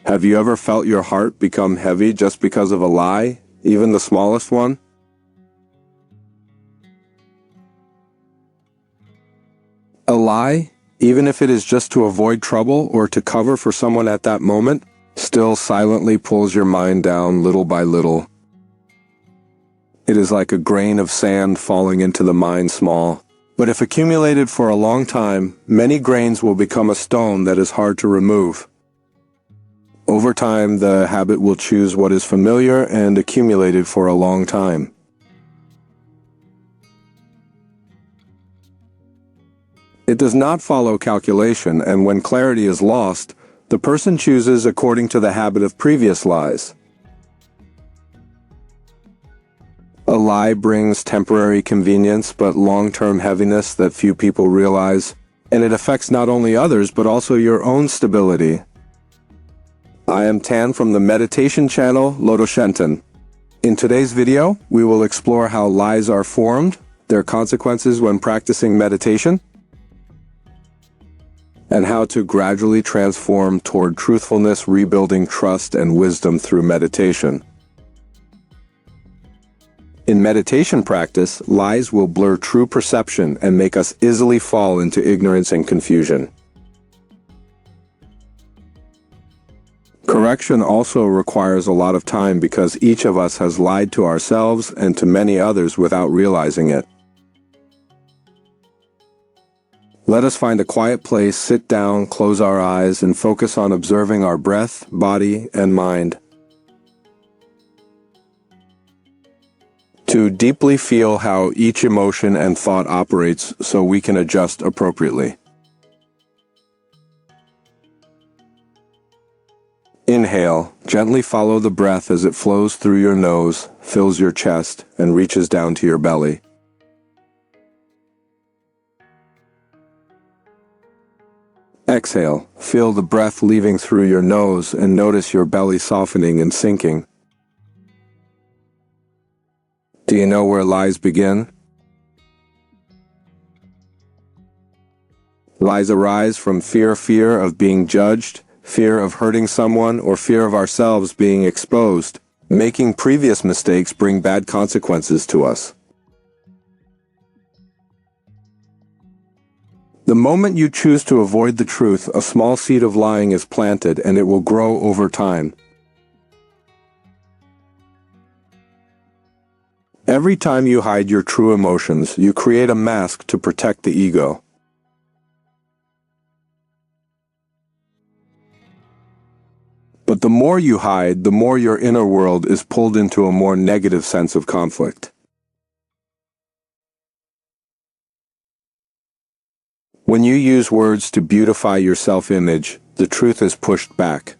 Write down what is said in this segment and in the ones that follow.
Have you ever felt your heart become heavy just because of a lie, even the smallest one? A lie, even if it is just to avoid trouble or to cover for someone at that moment, still silently pulls your mind down little by little. It is like a grain of sand falling into the mind small. But if accumulated for a long time, many grains will become a stone that is hard to remove. Over time, the habit will choose what is familiar and accumulated for a long time. It does not follow calculation, and when clarity is lost, the person chooses according to the habit of previous lies. A lie brings temporary convenience but long-term heaviness that few people realize, and it affects not only others but also your own stability. I am Tan from the meditation channel LotuszenTan. In today's video, we will explore how lies are formed, their consequences when practicing meditation, and how to gradually transform toward truthfulness, rebuilding trust and wisdom through meditation. In meditation practice, lies will blur true perception and make us easily fall into ignorance and confusion. Correction also requires a lot of time because each of us has lied to ourselves and to many others without realizing it. Let us find a quiet place, sit down, close our eyes, and focus on observing our breath, body, and mind. To deeply feel how each emotion and thought operates so we can adjust appropriately. Inhale, gently follow the breath as it flows through your nose, fills your chest, and reaches down to your belly. Exhale, feel the breath leaving through your nose and notice your belly softening and sinking. Do you know where lies begin? Lies arise from fear of being judged, fear of hurting someone, or fear of ourselves being exposed. Making previous mistakes bring bad consequences to us. The moment you choose to avoid the truth, a small seed of lying is planted and it will grow over time. Every time you hide your true emotions, you create a mask to protect the ego. But the more you hide, the more your inner world is pulled into a more negative sense of conflict. When you use words to beautify your self-image, the truth is pushed back.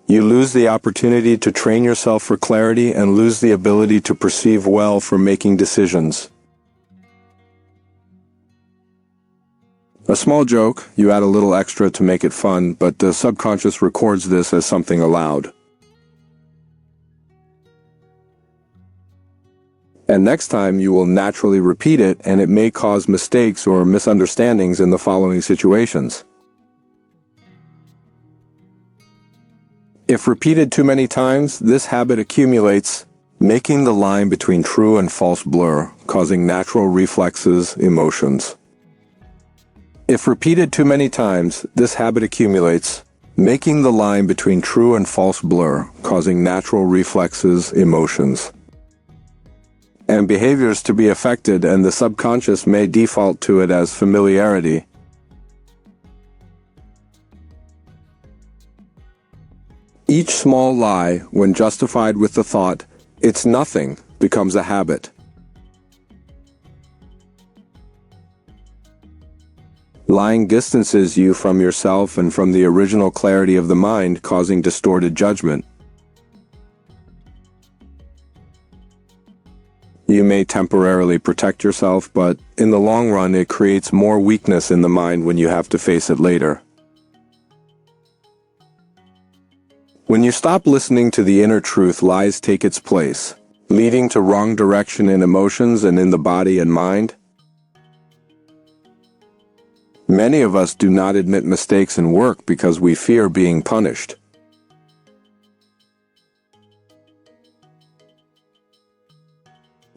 You lose the opportunity to train yourself for clarity and lose the ability to perceive well for making decisions. A small joke, you add a little extra to make it fun, but the subconscious records this as something allowed. And next time you will naturally repeat it, and it may cause mistakes or misunderstandings in the following situations. If repeated too many times, this habit accumulates, making the line between true and false blur, causing natural reflexes, emotions. If repeated too many times, this habit accumulates, making the line between true and false blur, causing natural reflexes, emotions, and behaviors to be affected, and the subconscious may default to it as familiarity. Each small lie, when justified with the thought, "It's nothing," becomes a habit. Lying distances you from yourself and from the original clarity of the mind, causing distorted judgment. You may temporarily protect yourself, but in the long run it creates more weakness in the mind when you have to face it later. When you stop listening to the inner truth, lies take its place, leading to wrong direction in emotions and in the body and mind. Many of us do not admit mistakes in work because we fear being punished.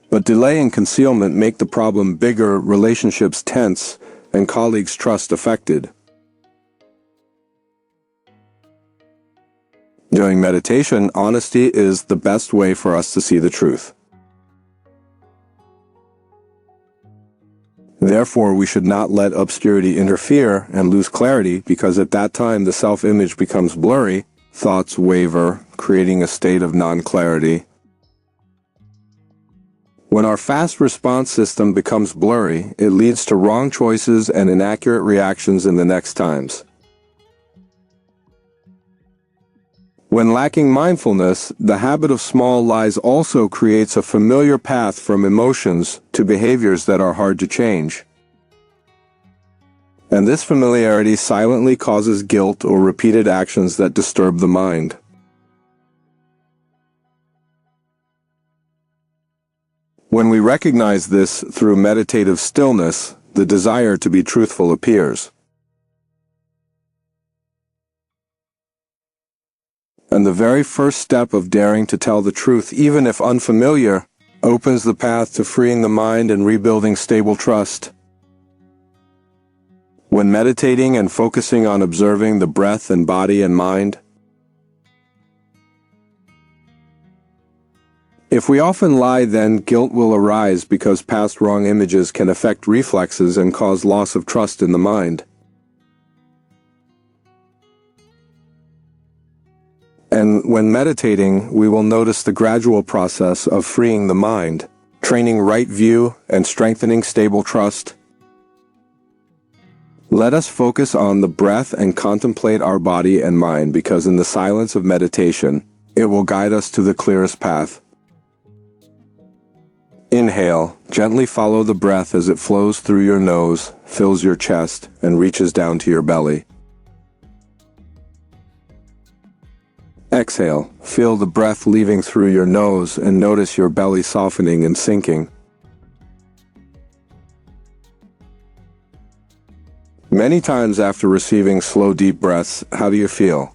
But delay and concealment make the problem bigger, relationships tense, and colleagues' trust affected. During meditation, honesty is the best way for us to see the truth. Therefore, we should not let obscurity interfere and lose clarity, because at that time the self-image becomes blurry, thoughts waver, creating a state of non-clarity. When our fast response system becomes blurry, it leads to wrong choices and inaccurate reactions in the next times. When lacking mindfulness, the habit of small lies also creates a familiar path from emotions to behaviors that are hard to change. And this familiarity silently causes guilt or repeated actions that disturb the mind. When we recognize this through meditative stillness, the desire to be truthful appears. And the very first step of daring to tell the truth, even if unfamiliar, opens the path to freeing the mind and rebuilding stable trust. When meditating and focusing on observing the breath and body and mind, if we often lie, then guilt will arise, because past wrong images can affect reflexes and cause loss of trust in the mind. And when meditating, we will notice the gradual process of freeing the mind, training right view, and strengthening stable trust. Let us focus on the breath and contemplate our body and mind, because in the silence of meditation, it will guide us to the clearest path. Inhale, gently follow the breath as it flows through your nose, fills your chest, and reaches down to your belly. Exhale, feel the breath leaving through your nose and notice your belly softening and sinking. Many times after receiving slow, deep breaths, how do you feel?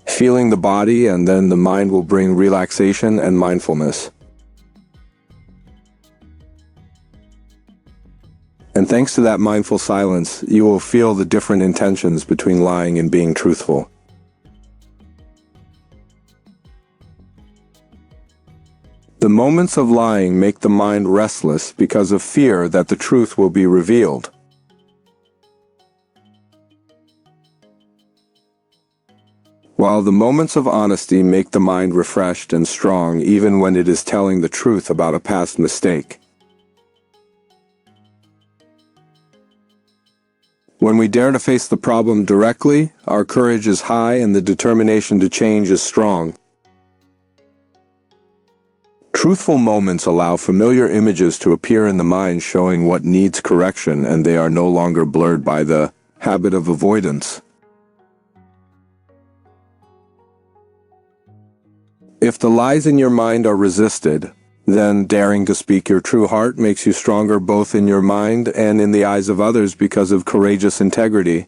Feeling the body, and then the mind will bring relaxation and mindfulness. And thanks to that mindful silence, you will feel the different intentions between lying and being truthful. The moments of lying make the mind restless because of fear that the truth will be revealed. While the moments of honesty make the mind refreshed and strong even when it is telling the truth about a past mistake. When we dare to face the problem directly, our courage is high and the determination to change is strong. Truthful moments allow familiar images to appear in the mind, showing what needs correction, and they are no longer blurred by the habit of avoidance. If the lies in your mind are resisted, then daring to speak your true heart makes you stronger both in your mind and in the eyes of others because of courageous integrity.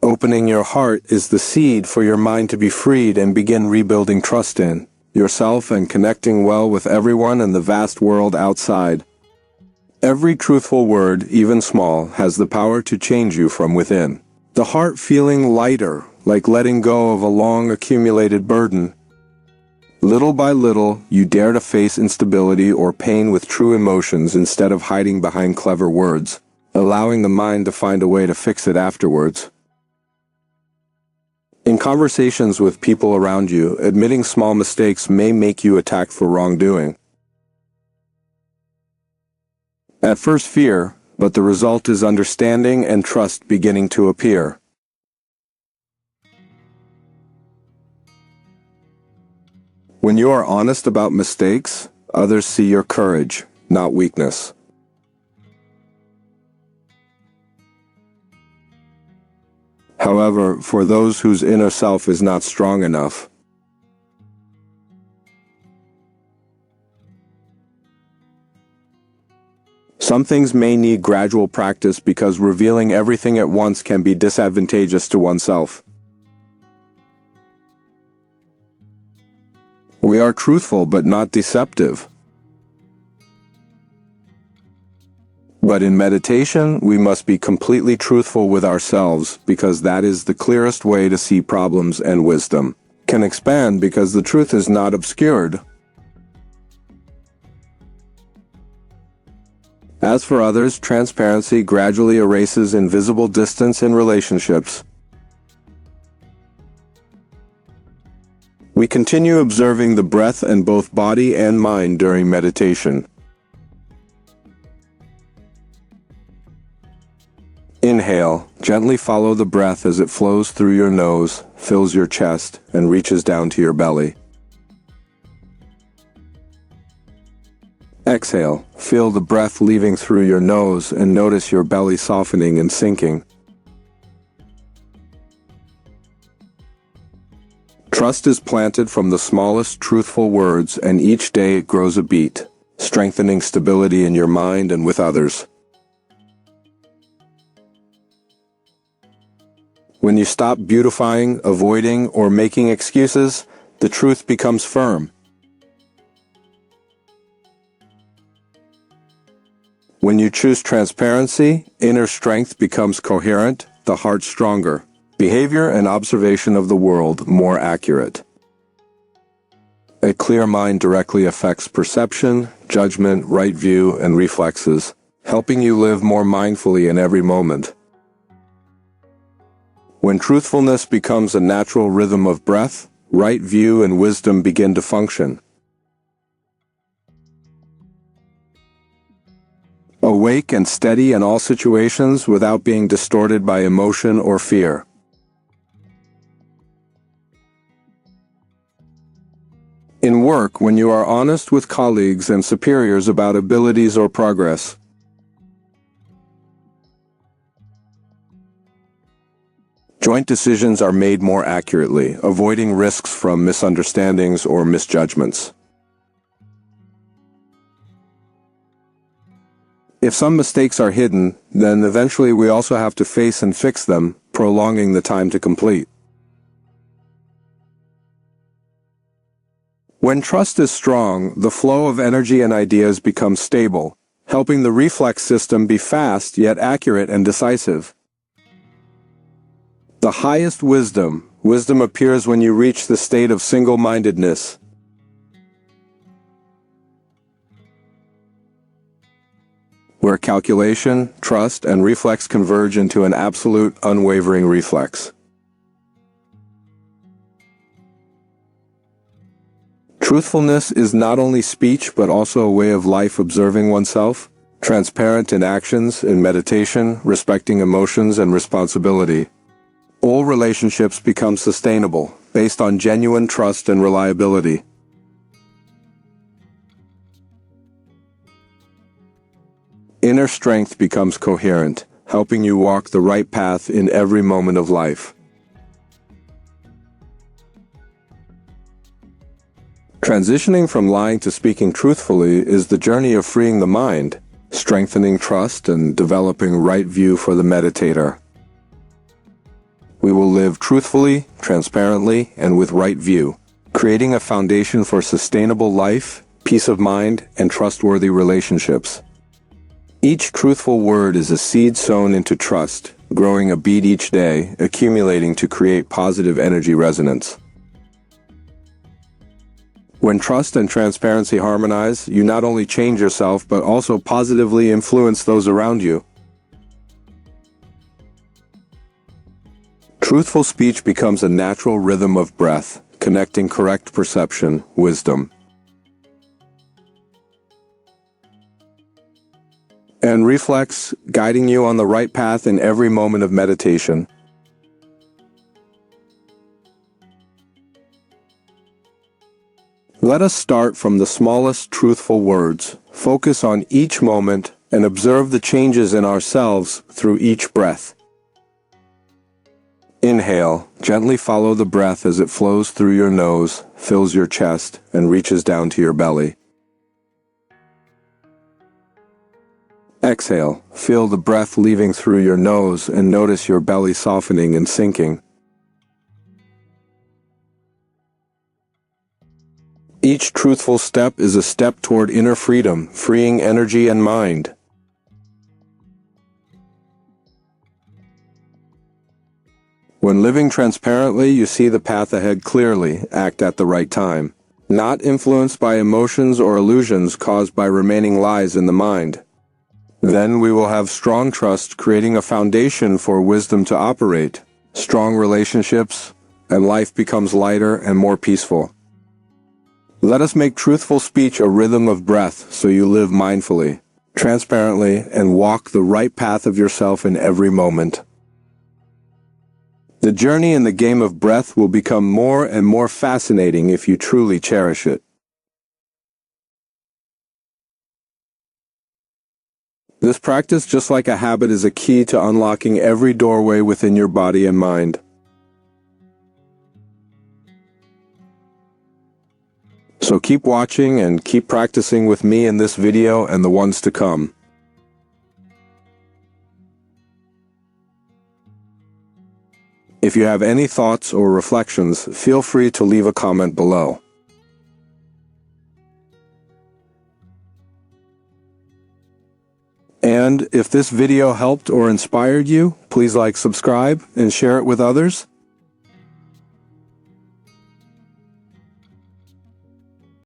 Opening your heart is the seed for your mind to be freed and begin rebuilding trust in yourself and connecting well with everyone and the vast world outside. Every truthful word, even small, has the power to change you from within. The heart feeling lighter, like letting go of a long accumulated burden. Little by little, you dare to face instability or pain with true emotions instead of hiding behind clever words, allowing the mind to find a way to fix it afterwards. In conversations with people around you, admitting small mistakes may make you attacked for wrongdoing. At first fear, but the result is understanding and trust beginning to appear. When you are honest about mistakes, others see your courage, not weakness. However, for those whose inner self is not strong enough, Some things may need gradual practice because revealing everything at once can be disadvantageous to oneself. We are truthful but not deceptive. But in meditation, we must be completely truthful with ourselves because that is the clearest way to see problems, and wisdom can expand because the truth is not obscured. As for others, transparency gradually erases invisible distance in relationships. We continue observing the breath in both body and mind during meditation. Inhale, gently follow the breath as it flows through your nose, fills your chest, and reaches down to your belly. Exhale, feel the breath leaving through your nose and notice your belly softening and sinking. Trust is planted from the smallest truthful words, and each day it grows a beat, strengthening stability in your mind and with others. When you stop beautifying, avoiding, or making excuses, the truth becomes firm. When you choose transparency, inner strength becomes coherent, the heart stronger, behavior and observation of the world more accurate. A clear mind directly affects perception, judgment, right view, and reflexes, helping you live more mindfully in every moment. When truthfulness becomes a natural rhythm of breath, right view and wisdom begin to function. Awake and steady in all situations without being distorted by emotion or fear. In work, when you are honest with colleagues and superiors about abilities or progress. Joint decisions are made more accurately, avoiding risks from misunderstandings or misjudgments. If some mistakes are hidden, then eventually we also have to face and fix them, prolonging the time to complete. When trust is strong, the flow of energy and ideas becomes stable, helping the reflex system be fast yet accurate and decisive. The highest wisdom appears when you reach the state of single-mindedness. Where calculation, trust, and reflex converge into an absolute, unwavering reflex. Truthfulness is not only speech but also a way of life, observing oneself, transparent in actions, in meditation, respecting emotions and responsibility. All relationships become sustainable, based on genuine trust and reliability. Inner strength becomes coherent, helping you walk the right path in every moment of life. Transitioning from lying to speaking truthfully is the journey of freeing the mind, strengthening trust, and developing right view for the meditator. We will live truthfully, transparently, and with right view, creating a foundation for sustainable life, peace of mind, and trustworthy relationships. Each truthful word is a seed sown into trust, growing a bead each day, accumulating to create positive energy resonance. When trust and transparency harmonize, you not only change yourself but also positively influence those around you. Truthful speech becomes a natural rhythm of breath, connecting correct perception, wisdom, and reflex, guiding you on the right path in every moment of meditation. Let us start from the smallest truthful words, focus on each moment, and observe the changes in ourselves through each breath. Inhale, gently follow the breath as it flows through your nose, fills your chest, and reaches down to your belly. Exhale. Feel the breath leaving through your nose and notice your belly softening and sinking. Each truthful step is a step toward inner freedom, freeing energy and mind. When living transparently, you see the path ahead clearly, act at the right time, not influenced by emotions or illusions caused by remaining lies in the mind. Then we will have strong trust, creating a foundation for wisdom to operate, strong relationships, and life becomes lighter and more peaceful. Let us make truthful speech a rhythm of breath so you live mindfully, transparently, and walk the right path of yourself in every moment. The journey in the game of breath will become more and more fascinating if you truly cherish it. This practice, just like a habit, is a key to unlocking every doorway within your body and mind. So keep watching and keep practicing with me in this video and the ones to come. If you have any thoughts or reflections, feel free to leave a comment below. And if this video helped or inspired you, please like, subscribe, and share it with others.